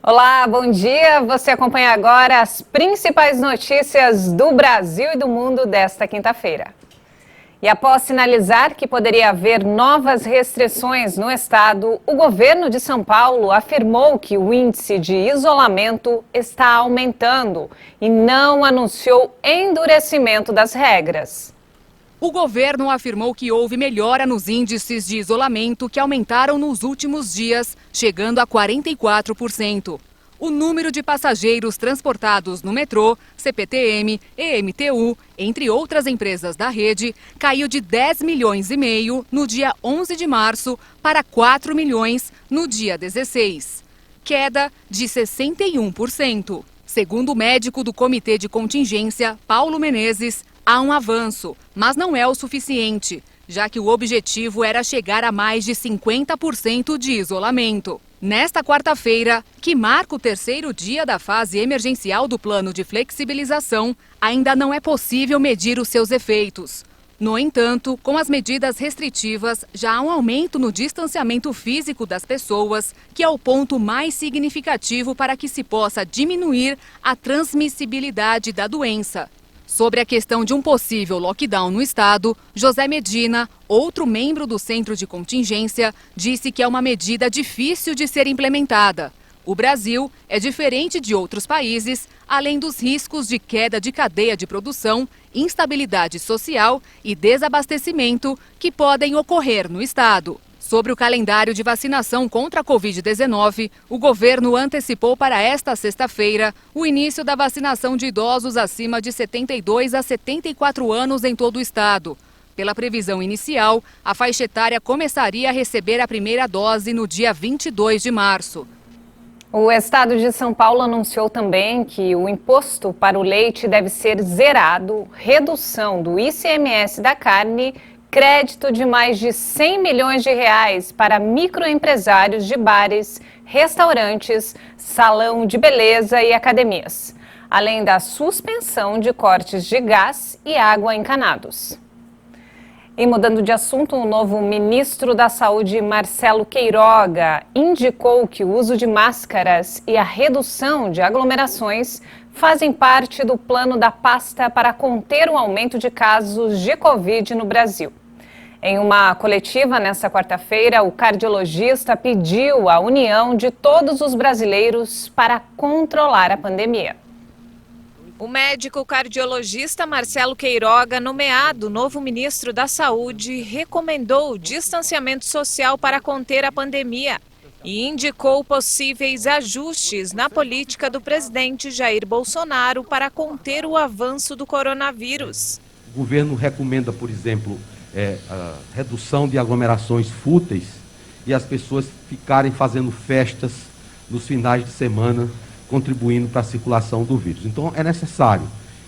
Olá, bom dia. Você acompanha agora as principais notícias do Brasil e do mundo desta quinta-feira. E após sinalizar que poderia haver novas restrições no estado, o governo de São Paulo afirmou que o índice de isolamento está aumentando e não anunciou endurecimento das regras. O governo afirmou que houve melhora nos índices de isolamento que aumentaram nos últimos dias, chegando a 44%. O número de passageiros transportados no metrô, CPTM, EMTU, entre outras empresas da rede, caiu de 10 milhões e meio no dia 11 de março para 4 milhões no dia 16. Queda de 61%. Segundo o médico do Comitê de Contingência, Paulo Menezes, há um avanço, mas não é o suficiente, já que o objetivo era chegar a mais de 50% de isolamento. Nesta quarta-feira, que marca o terceiro dia da fase emergencial do plano de flexibilização, ainda não é possível medir os seus efeitos. No entanto, com as medidas restritivas, já há um aumento no distanciamento físico das pessoas, que é o ponto mais significativo para que se possa diminuir a transmissibilidade da doença. Sobre a questão de um possível lockdown no estado, José Medina, outro membro do Centro de Contingência, disse que é uma medida difícil de ser implementada. O Brasil é diferente de outros países, além dos riscos de queda de cadeia de produção, instabilidade social e desabastecimento que podem ocorrer no estado. Sobre o calendário de vacinação contra a Covid-19, o governo antecipou para esta sexta-feira o início da vacinação de idosos acima de 72 a 74 anos em todo o estado. Pela previsão inicial, a faixa etária começaria a receber a primeira dose no dia 22 de março. O estado de São Paulo anunciou também que o imposto para o leite deve ser zerado, redução do ICMS da carne, crédito de mais de 100 milhões de reais para microempresários de bares, restaurantes, salão de beleza e academias, além da suspensão de cortes de gás e água encanados. E mudando de assunto, o novo ministro da Saúde, Marcelo Queiroga, indicou que o uso de máscaras e a redução de aglomerações fazem parte do plano da pasta para conter o aumento de casos de Covid no Brasil. Em uma coletiva nesta quarta-feira, o cardiologista pediu a união de todos os brasileiros para controlar a pandemia. O médico cardiologista Marcelo Queiroga, nomeado novo ministro da Saúde, recomendou o distanciamento social para conter a pandemia e indicou possíveis ajustes na política do presidente Jair Bolsonaro para conter o avanço do coronavírus. O governo recomenda, por exemplo, a redução de aglomerações fúteis e as pessoas ficarem fazendo festas nos finais de semana, contribuindo para a circulação do vírus. Então é necessário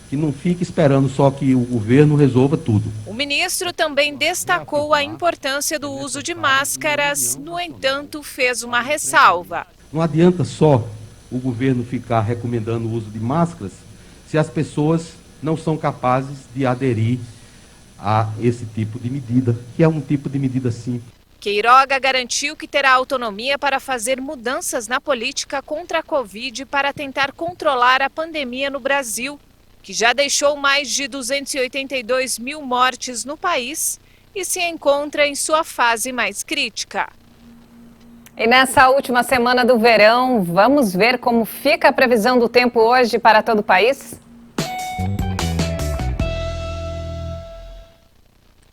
que não fique esperando só que o governo resolva tudo. O ministro também destacou a importância do uso de máscaras, no entanto, fez uma ressalva. Não adianta só o governo ficar recomendando o uso de máscaras se as pessoas não são capazes de aderir a esse tipo de medida, que é um tipo de medida simples. Queiroga garantiu que terá autonomia para fazer mudanças na política contra a Covid para tentar controlar a pandemia no Brasil, que já deixou mais de 282 mil mortes no país e se encontra em sua fase mais crítica. E nessa última semana do verão, vamos ver como fica a previsão do tempo hoje para todo o país?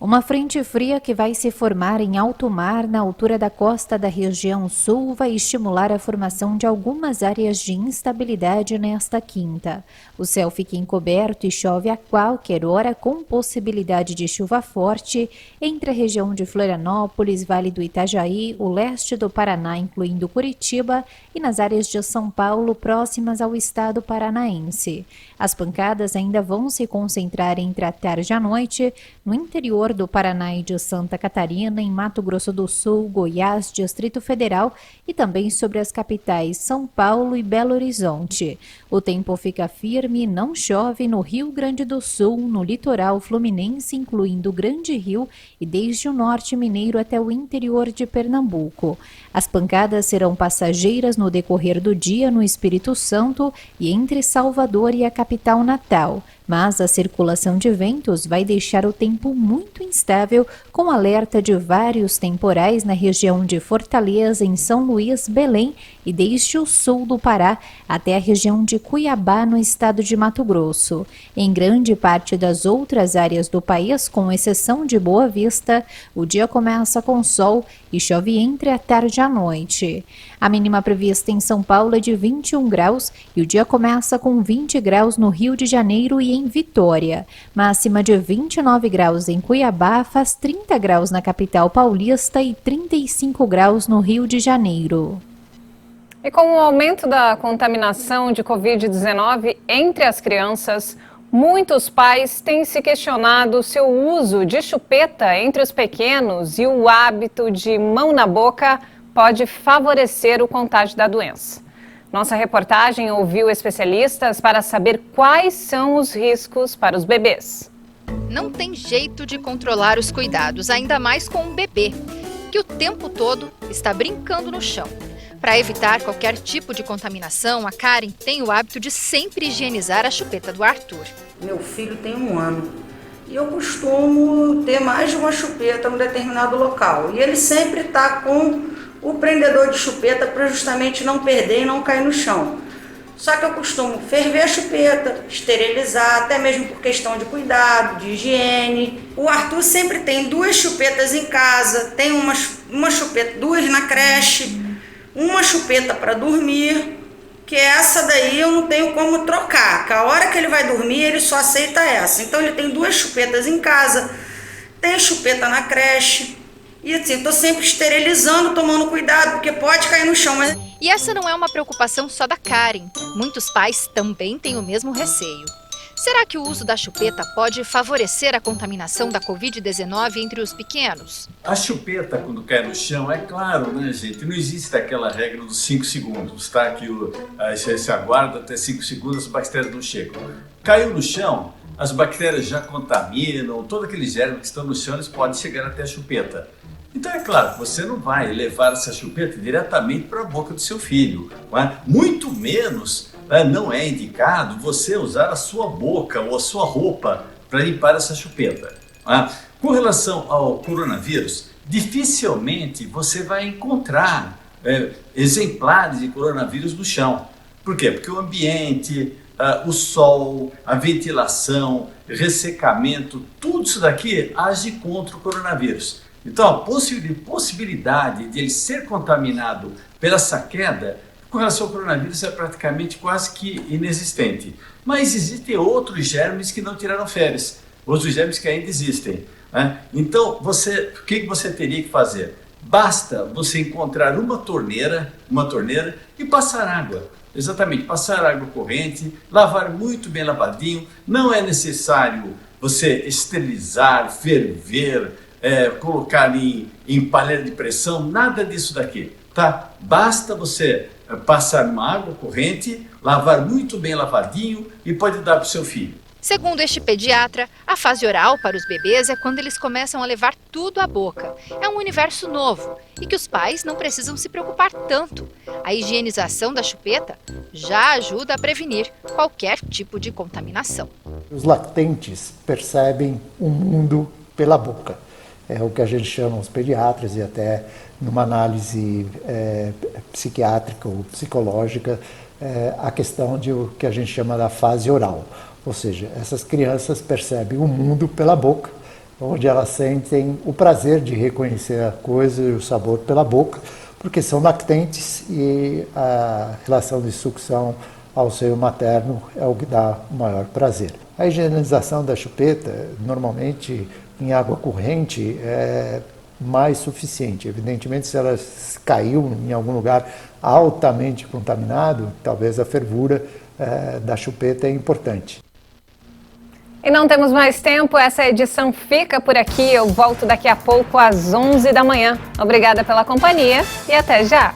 Uma frente fria que vai se formar em alto mar na altura da costa da região sul vai estimular a formação de algumas áreas de instabilidade nesta quinta. O céu fica encoberto e chove a qualquer hora com possibilidade de chuva forte entre a região de Florianópolis, Vale do Itajaí, o leste do Paraná, incluindo Curitiba, e nas áreas de São Paulo próximas ao estado paranaense. As pancadas ainda vão se concentrar entre a tarde e a noite no interior interior do Paraná e de Santa Catarina, em Mato Grosso do Sul, Goiás, Distrito Federal e também sobre as capitais São Paulo e Belo Horizonte. O tempo fica firme e não chove no Rio Grande do Sul, no litoral fluminense, incluindo o Grande Rio e desde o norte mineiro até o interior de Pernambuco. As pancadas serão passageiras no decorrer do dia no Espírito Santo e entre Salvador e a capital natal. Mas a circulação de ventos vai deixar o tempo muito instável, com alerta de vários temporais na região de Fortaleza, em São Luís, Belém e desde o sul do Pará até a região de Cuiabá, no estado de Mato Grosso. Em grande parte das outras áreas do país, com exceção de Boa Vista, o dia começa com sol e chove entre a tarde e a noite. A mínima prevista em São Paulo é de 21 graus e o dia começa com 20 graus no Rio de Janeiro e em Vitória. Máxima de 29 graus em Cuiabá, faz 30 graus na capital paulista e 35 graus no Rio de Janeiro. E com o aumento da contaminação de Covid-19 entre as crianças, muitos pais têm se questionado se o uso de chupeta entre os pequenos e o hábito de mão na boca pode favorecer o contágio da doença. Nossa reportagem ouviu especialistas para saber quais são os riscos para os bebês. Não tem jeito de controlar os cuidados, ainda mais com um bebê, que o tempo todo está brincando no chão. Para evitar qualquer tipo de contaminação, a Karen tem o hábito de sempre higienizar a chupeta do Arthur. Meu filho tem 1 ano e eu costumo ter mais de uma chupeta em um determinado local. E ele sempre está com o prendedor de chupeta para justamente não perder e não cair no chão. Só que eu costumo ferver a chupeta, esterilizar, até mesmo por questão de cuidado, de higiene. O Arthur sempre tem 2 chupetas em casa, tem uma chupeta, 2 na creche, uma chupeta para dormir, que essa daí eu não tenho como trocar, que a hora que ele vai dormir ele só aceita essa. Então ele tem 2 chupetas em casa, tem chupeta na creche. E assim, estou sempre esterilizando, tomando cuidado, porque pode cair no chão. Mas... E essa não é uma preocupação só da Karen. Muitos pais também têm o mesmo receio. Será que o uso da chupeta pode favorecer a contaminação da Covid-19 entre os pequenos? A chupeta, quando cai no chão, é claro, né, gente? Não existe aquela regra dos 5 segundos, tá? Que se aguarda até 5 segundos, as bactérias não chegam. Caiu no chão, as bactérias já contaminam, todos aqueles germes que estão no chão, eles podem chegar até a chupeta. Então é claro, você não vai levar essa chupeta diretamente para a boca do seu filho, não é? Muito menos não é indicado você usar a sua boca ou a sua roupa para limpar essa chupeta. Com relação ao coronavírus, dificilmente você vai encontrar exemplares de coronavírus no chão. Por quê? Porque o ambiente, o sol, a ventilação, ressecamento, tudo isso daqui age contra o coronavírus. Então a possibilidade de ele ser contaminado pela essa queda com relação ao coronavírus é praticamente quase que inexistente. Mas existem outros germes que não tiraram férias, outros germes que ainda existem, né? Então o que você teria que fazer? Basta você encontrar uma torneira e passar água. Exatamente, passar água corrente, lavar muito bem lavadinho. Não é necessário você esterilizar, ferver, colocar em panela de pressão, nada disso daqui, tá? Basta você passar uma água corrente, lavar muito bem lavadinho e pode dar para o seu filho. Segundo este pediatra, a fase oral para os bebês é quando eles começam a levar tudo à boca. É um universo novo e que os pais não precisam se preocupar tanto. A higienização da chupeta já ajuda a prevenir qualquer tipo de contaminação. Os lactentes percebem o mundo pela boca. É o que a gente chama, os pediatras, e até numa análise psiquiátrica ou psicológica, a questão de o que a gente chama da fase oral. Ou seja, essas crianças percebem o mundo pela boca, onde elas sentem o prazer de reconhecer a coisa e o sabor pela boca, porque são lactentes e a relação de sucção ao seio materno é o que dá o maior prazer. A higienização da chupeta, normalmente em água corrente, é mais suficiente. Evidentemente, se ela caiu em algum lugar altamente contaminado, talvez a fervura da chupeta é importante. E não temos mais tempo, essa edição fica por aqui. Eu volto daqui a pouco às 11 da manhã. Obrigada pela companhia e até já!